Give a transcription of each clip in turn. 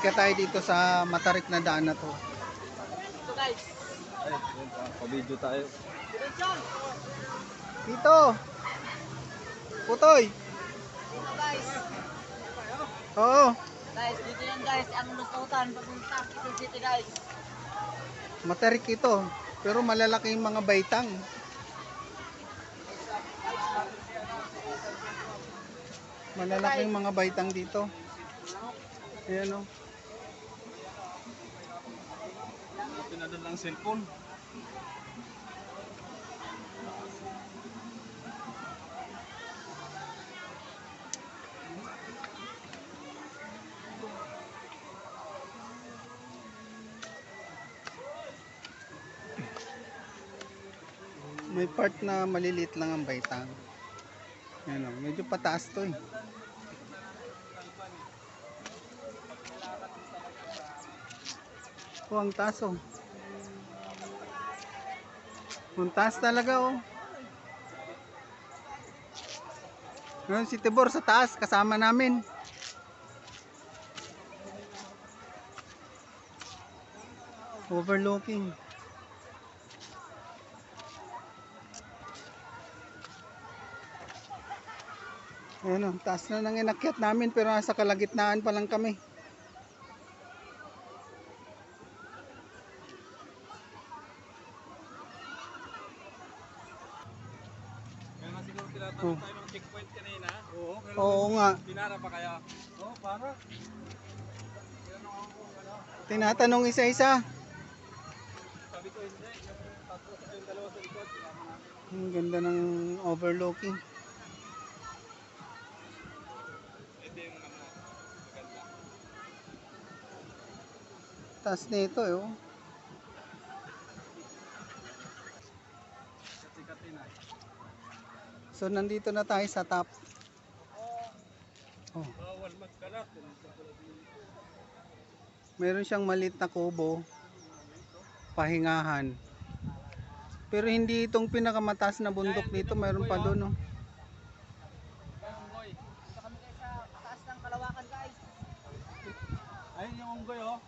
Akyat tayo dito sa matarik na daan na to. Ito guys. Ay, pa-video tayo. Dito. Putoy. Ito guys. Oo. Guys, dito yan guys. Ang lusutan papunta Quezon City guys. Matarik ito. Pero malalaki yung mga baitang. Malalaki yung mga baitang dito. Ayan o. Pinadala lang cellphone. May part na maliliit lang ang baitang. Ayan o. Medyo pataas to eh. Oh, ang taas oh. Ang taas talaga oh. Ngayon si Tibor sa taas kasama namin. Overlooking. Ayan oh, taas na nang inakyat namin pero nasa kalagitnaan pa lang kami. Tinatanong tayo ng checkpoint kanina. Oo nga. Pinara pa kaya? Oo, para. Tinatanong isa-isa. Sabi ko hindi. Yung tatlo sa yung dalawa sa likod. Ang ganda ng overlooking. Ito yung maganda. Taas nito eh oh. Katikatin na. So nandito na tayo sa top. Oh. Bawal magkalat. Meron siyang maliit na kubo. Pahingahan. Pero hindi itong pinakamataas na bundok dito, mayroon pa doon oh. Dito kami guys sa taas ng Kalawakan guys. Ayun yung unggoy oh.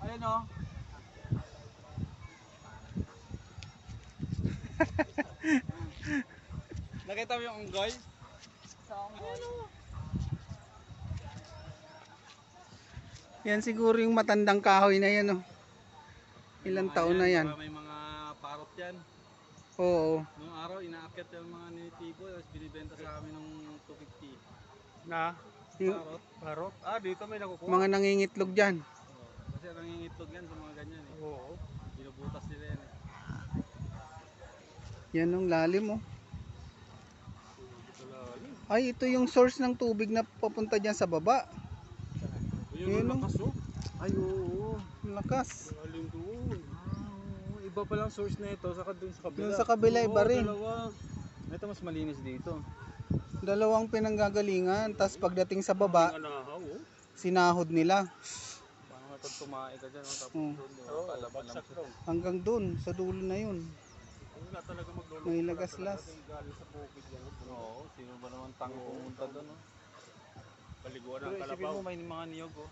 Ayun oh. Nakita mo yung unggoy? Sa Onggoy. Yan siguro yung matandang kahoy na yan oh. Ilang taon na yan. May mga parot yan. Oo. Noong araw inaakyat yung mga ninitibo tapos binibenta sa amin ng 250. Na? Parot? Parot? Ah, dito may nakukuha. Mga nangingitlog dyan. Kasi nangingitlog yan sa mga ganyan eh. Oo. Binubutas nila yan eh. Yan ang lalim oh. Ito lalim. Ay, ito yung source ng tubig na papunta dyan sa baba. Ayun Ayun, ang lakas oh. Ay, oo. Lakas. Lalim doon. Iba palang source na ito saka doon sa kabila. Doon sa kabila, iba rin. Dalawa. Ito mas malinis dito. Dalawang pinanggagalingan. Tapos pagdating sa baba, Anahaw oh. sinahod nila. Parang matutumae ka dyan. Tapos Hmm. doon. Oh, bagsak doon. Hanggang dun, sa dulo na yun. Wala talaga maglulong. May lagaslas. Galing sa bukid yan. Oo, sino ba naman tango pumunta doon? Oh? Paliguan ng kalabaw. Pero isipin mo may mga niyog oh.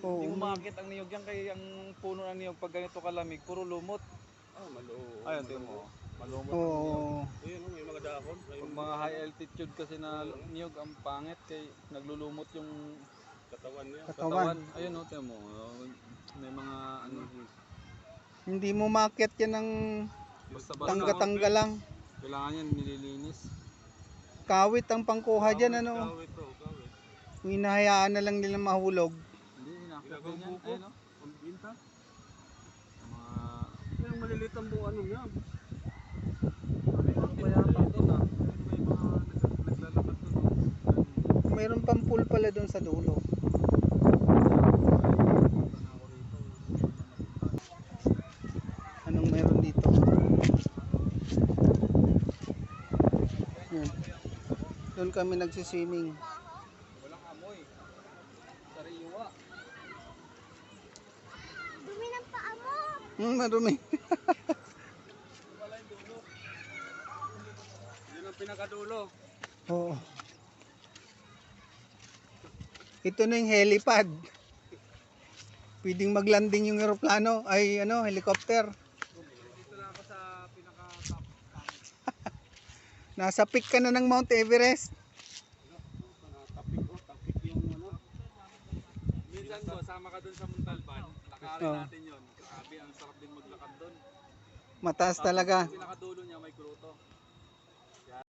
Oo. Hindi mo makakit ang niyog yan kaya ang puno ng niyog pag ganito kalamig, puro lumot. Ah, malumot. Ayun, tingnan mo. Malumot ang niyog. Oo. Ayun, may mga dahon. Pag mga high altitude kasi na niyog ang pangit kay naglulumot yung katawan niya. Katawan. Ayun oh, tingnan mo. May mga ano Hindi mo maakyat yan ng basta-basta. tangga-tangga lang. Kailangan yan nililinis. Kawit ang pangkuha dyan ano. Kawit to, kawit. Kung hinahayaan na lang nila mahulog. Hindi, hinakit din yan. Ayun oh. Ang binta. Yung maliliit ang buong ano niya. May mayabang doon ah. May mga naglalakad doon. Mayroon pang pool pala doon sa dulo. Anong meron dito? Yan. Doon kami nagsiswimming. Walang amoy. Sariwa. Dumi ng paa mo. Marumi. Wala yung dulo. Yun ang pinakadulo. Oo. Ito na yung helipad. Pwedeng maglanding yung eroplano, ay ano, helicopter. Dito lang ako sa pinaka-top. Nasa peak ka na ng Mount Everest. Tapik yung ano. Minsan ko, sama ka dun sa Muntalban. Lakarin Oh. natin yun. Grabe, ang sarap din maglakad dun. Mataas talaga. Pinakadulo